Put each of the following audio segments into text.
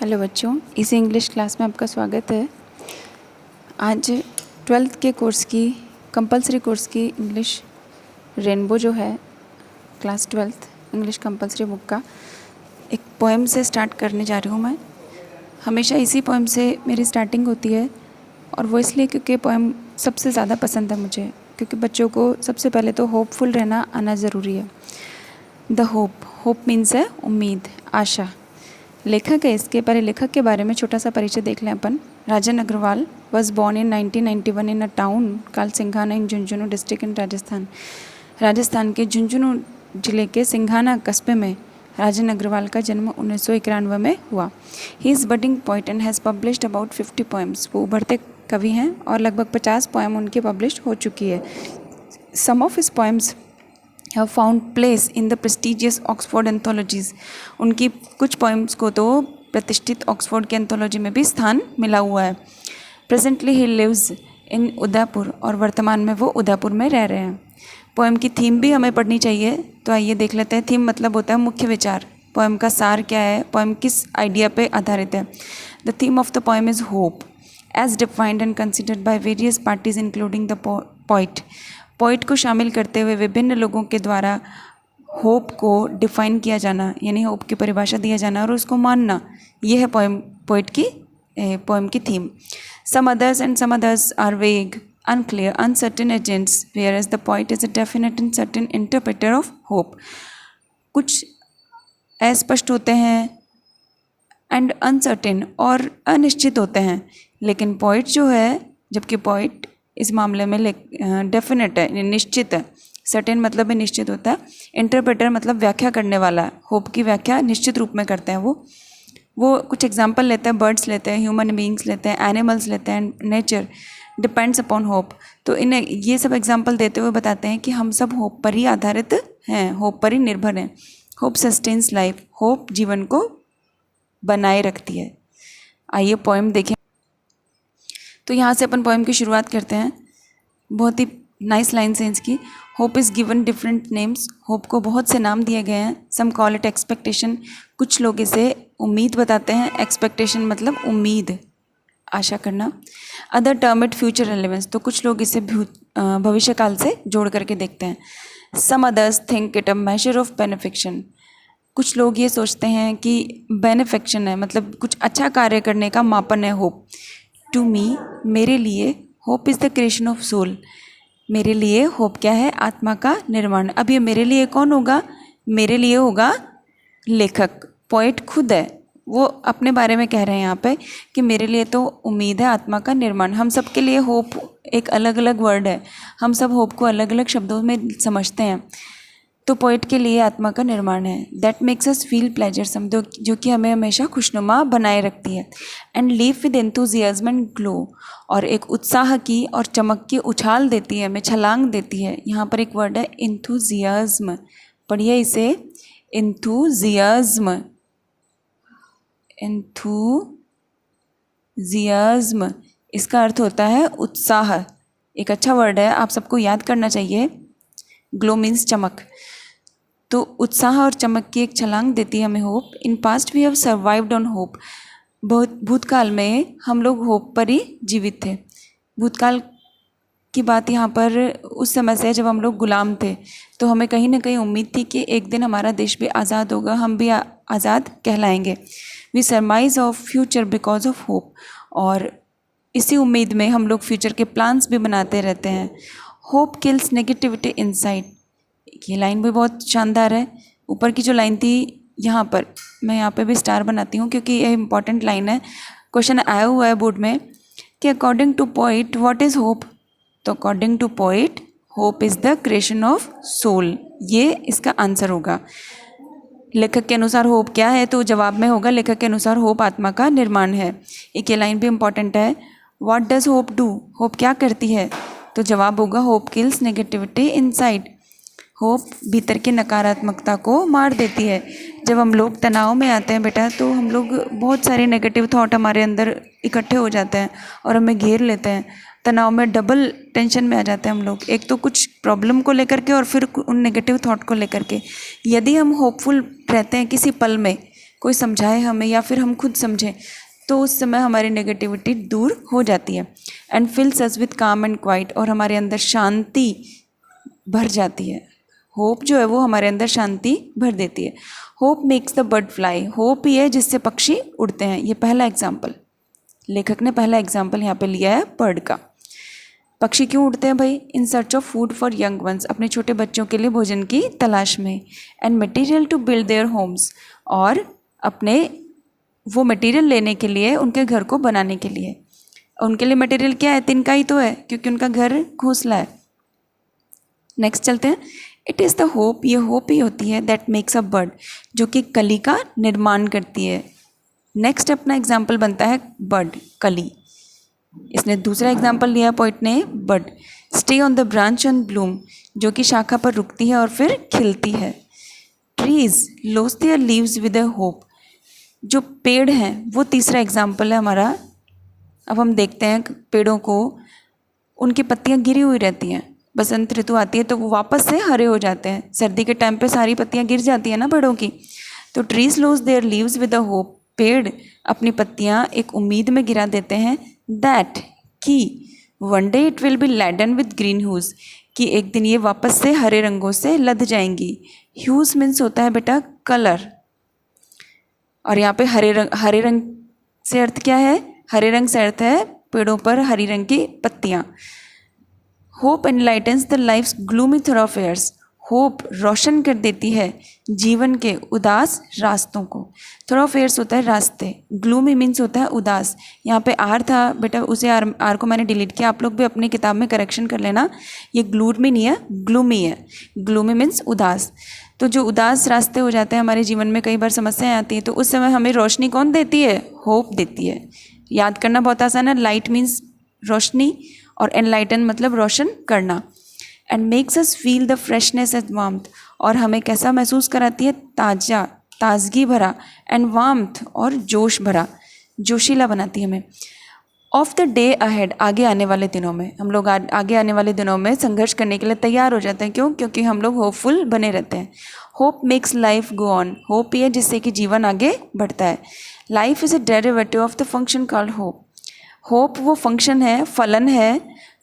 Hello बच्चों, इसी English class में आपका स्वागत है। आज 12th के कोर्स की कंपलसरी कोर्स की इंग्लिश रेनबो जो है class 12th English compulsory book का एक पोएम से स्टार्ट करने जा रही हूँ मैं। हमेशा इसी पोएम से मेरी स्टार्टिंग होती है और वो इसलिए क्योंकि पोएम सबसे ज़्यादा पसंद है मुझे, क्योंकि बच्चों को सबसे पहले तो होपफुल रहना आना ज़रूरी है। द होप मीन्स है उम्मीद, आशा। लेखक है इसके, पहले लेखक के बारे में छोटा सा परिचय देख लें अपन। Rajan Agarwal was born in 1991 in a town called Singhana in Jhunjhunu district in Rajasthan. Rajasthan के झुंझुनू जिले के सिंघाना कस्बे में राजन अग्रवाल का जन्म 1991 में हुआ। He is budding poet and has published about 50 poems. वो उभरते कवि हैं और लगभग 50 पोएम उनकी पब्लिश हो चुकी है। Some of his poems have found place in the prestigious Oxford anthologies। उनकी कुछ पोएम्स को तो प्रतिष्ठित ऑक्सफोर्ड के एंथोलॉजी में भी स्थान मिला हुआ है। Presently he lives in Udaipur, और वर्तमान में वो उदयपुर में रह रहे हैं। पोएम की थीम भी हमें पढ़नी चाहिए, तो आइए देख लेते हैं। थीम मतलब होता है मुख्य विचार। पोएम का सार क्या है, पोएम किस आइडिया पे आधारित है। The theme of the poem is hope as defined and considered by various parties including the poet. Poet को शामिल करते हुए विभिन्न लोगों के द्वारा होप को डिफ़ाइन किया जाना, यानी होप की परिभाषा दिया जाना और उसको मानना, ये है पोएम की थीम। सम अदर्स आर वेग, unclear, uncertain agents, whereas the poet is a definite and certain interpreter of hope। कुछ अस्पष्ट होते हैं एंड अनसर्टेन और अनिश्चित होते हैं, लेकिन पोइट जो है, जबकि पोइट इस मामले में डेफिनेट है, निश्चित है। सर्टेन मतलब भी निश्चित होता है। इंटरप्रेटर मतलब व्याख्या करने वाला। होप की व्याख्या निश्चित रूप में करते हैं वो कुछ एग्जांपल लेते हैं, बर्ड्स लेते हैं, ह्यूमन बीइंग्स लेते हैं, एनिमल्स लेते हैं, नेचर डिपेंड्स अपॉन होप। तो इन्हें ये सब एग्जांपल देते हुए बताते हैं कि हम सब होप पर ही आधारित हैं, होप पर ही निर्भर हैं। होप सस्टेन्स लाइफ, होप जीवन को बनाए रखती है। आइए पोएम देखें। तो यहाँ से अपन पोएम की शुरुआत करते हैं। बहुत ही नाइस लाइन्स हैं इसकी। Hope is given different names. Hope को बहुत से नाम दिए गए हैं। सम कॉल इट एक्सपेक्टेशन, कुछ लोग इसे उम्मीद बताते हैं। एक्सपेक्टेशन मतलब उम्मीद, आशा करना। Other term it future relevance, तो कुछ लोग इसे भविष्य काल से जोड़ करके देखते हैं। Some others think it a major of benefaction, कुछ लोग ये सोचते हैं कि बेनिफिक्शन है मतलब कुछ अच्छा कार्य करने का मापन है होप। टू मी, मेरे लिए, hope is the creation of soul. मेरे लिए होप क्या है, आत्मा का निर्माण। अब ये मेरे लिए कौन होगा, मेरे लिए होगा लेखक, पोएट खुद है। वो अपने बारे में कह रहे हैं यहाँ पे कि मेरे लिए तो उम्मीद है आत्मा का निर्माण। हम सब के लिए होप एक अलग अलग वर्ड है, हम सब होप को अलग अलग शब्दों में समझते हैं। तो पोइट के लिए आत्मा का निर्माण है। दैट मेक्स अस फील प्लेजरसम, जो कि हमें हमेशा खुशनुमा बनाए रखती है। And leave with enthusiasm and glow, और एक उत्साह की और चमक की उछाल देती है, हमें छलांग देती है। यहाँ पर एक वर्ड है एंथुजियाज्म, पढ़िए इसे, एंथुजियाज्म। एंथुजियाज्म इसका अर्थ होता है उत्साह। एक अच्छा वर्ड है, आप सबको याद करना चाहिए। ग्लो मीन्स चमक। तो उत्साह और चमक की एक छलांग देती है हमें hope. In past we have survived on hope, भूतकाल में हम लोग होप पर ही जीवित थे। भूतकाल की बात यहाँ पर उस समय से जब हम लोग गुलाम थे, तो हमें कहीं ना कहीं उम्मीद थी कि एक दिन हमारा देश भी आज़ाद होगा, हम भी आज़ाद कहलाएंगे। We surmise of future because of hope, और इसी उम्मीद में हम लोग फ्यूचर के प्लान्स भी बनाते रहते हैं। होप किल्स नेगेटिविटी इनसाइड, ये लाइन भी बहुत शानदार है। ऊपर की जो लाइन थी, यहाँ पर मैं यहाँ पे भी स्टार बनाती हूँ क्योंकि ये इंपॉर्टेंट लाइन है। क्वेश्चन आया हुआ है बोर्ड में कि according to poet what is hope. तो according to poet hope is the creation of soul, ये इसका आंसर होगा। लेखक के अनुसार होप क्या है, तो जवाब में होगा लेखक के अनुसार होप आत्मा का निर्माण है। एक ये लाइन भी इंपॉर्टेंट है। What does hope do, hope क्या करती है, तो जवाब होगा hope kills negativity inside. Hope भीतर की नकारात्मकता को मार देती है। जब हम लोग तनाव में आते हैं बेटा, तो हम लोग बहुत सारे नेगेटिव थॉट हमारे अंदर इकट्ठे हो जाते हैं और हमें घेर लेते हैं। तनाव में डबल टेंशन में आ जाते हैं हम लोग, एक तो कुछ प्रॉब्लम को लेकर के और फिर उन नेगेटिव थॉट को लेकर के। यदि हम होपफुल रहते हैं किसी पल में, कोई समझाए हमें या फिर हम खुद समझें, तो उस समय हमारी नेगेटिविटी दूर हो जाती है। एंड फिल्स अस विथ काम एंड क्वाइट, और हमारे अंदर शांति भर जाती है। होप जो है वो हमारे अंदर शांति भर देती है। Hope makes the bird fly, hope ही है जिससे पक्षी उड़ते हैं। ये पहला एग्जाम्पल, लेखक ने पहला एग्जाम्पल यहाँ पे लिया है बर्ड का। पक्षी क्यों उड़ते हैं भाई? In search of food for young ones, अपने छोटे बच्चों के लिए भोजन की तलाश में। And material to build their homes, और अपने वो मटेरियल लेने के लिए, उनके घर को बनाने के लिए। उनके लिए मटेरियल क्या है? तिनका ही तो है, क्योंकि उनका घर घोंसला है। नेक्स्ट चलते हैं। इट इज़ द होप, ये होप ही होती है दैट मेक्स अ बर्ड, जो कि कली का निर्माण करती है। नेक्स्ट अपना एग्जाम्पल बनता है बर्ड, कली। इसने दूसरा एग्जाम्पल लिया पोइट ने, bird. Stay on the branch and Bloom, जो कि शाखा पर रुकती है और फिर खिलती है। Trees loss there leaves with a hope, जो पेड़ हैं वो तीसरा एग्जाम्पल है हमारा। अब हम देखते हैं पेड़ों को, उनकी पत्तियां गिरी हुई रहती हैं, बसंत ऋतु आती है तो वो वापस से हरे हो जाते हैं। सर्दी के टाइम पे सारी पत्तियां गिर जाती हैं ना पेड़ों की। तो trees loss there leaves with a hope, पेड़ अपनी पत्तियां एक उम्मीद में गिरा देते हैं। दैट, कि one day it will be laden with green huge, कि एक दिन ये वापस से हरे रंगों से लद जाएंगी। ह्यूज मीन्स होता है बेटा कलर, और यहाँ पे हरे रंग से अर्थ क्या है? हरे रंग से अर्थ है पेड़ों पर हरी रंग की पत्तियाँ। Hope enlightens the life's gloomy thoroughfares, hope रोशन कर देती है जीवन के उदास रास्तों को। थॉरफेयर्स होता है रास्ते, ग्लूमी मीन्स होता है उदास। यहाँ पे आर था बेटा, उसे आर को मैंने डिलीट किया, आप लोग भी अपनी किताब में करेक्शन कर लेना। ये ग्लूमी नहीं है, ग्लूमी है। ग्लूमी मीन्स उदास। तो जो उदास रास्ते हो जाते हैं हमारे जीवन में, कई बार समस्याएं आती हैं, तो उस समय हमें रोशनी कौन देती है? होप देती है। याद करना बहुत आसान है, लाइट मीन्स रोशनी, और एनलाइटन मतलब रोशन करना। And makes us feel the freshness and warmth, और हमें कैसा महसूस कराती है? ताज़ा, ताजगी भरा, एंड वार्मथ और जोश भरा, जोशीला बनाती है हमें। ऑफ द डे अहेड, आगे आने वाले दिनों में हम लोग आगे आने वाले दिनों में संघर्ष करने के लिए तैयार हो जाते हैं। क्यों? क्योंकि हम लोग होपफुल बने रहते हैं। Hope makes life go on, hope ही है जिससे कि जीवन आगे बढ़ता है। Life is a derivative of the function called hope, hope वो फंक्शन है, फलन है,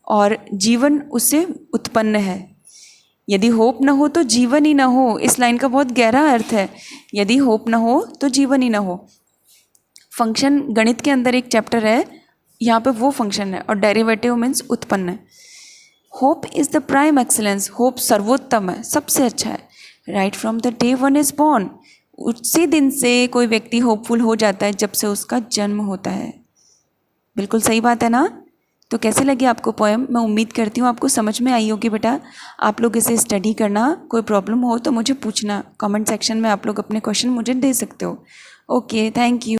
और जीवन उससे उत्पन्न है। यदि होप न हो तो जीवन ही न हो, इस लाइन का बहुत गहरा अर्थ है। यदि होप न हो तो जीवन ही न हो। फंक्शन गणित के अंदर एक चैप्टर है, यहाँ पे वो फंक्शन है, और डेरिवेटिव मीन्स उत्पन्न है। Hope is the prime excellence, hope सर्वोत्तम है, सबसे अच्छा है। Right from the day one is born, उसी दिन से कोई व्यक्ति होपफुल हो जाता है जब से उसका जन्म होता है। बिल्कुल सही बात है ना? तो कैसे लगी आपको पोएम? मैं उम्मीद करती हूँ आपको समझ में आई होगी बेटा। आप लोग इसे स्टडी करना, कोई प्रॉब्लम हो तो मुझे पूछना, कमेंट सेक्शन में आप लोग अपने क्वेश्चन मुझे दे सकते हो। Okay, thank you.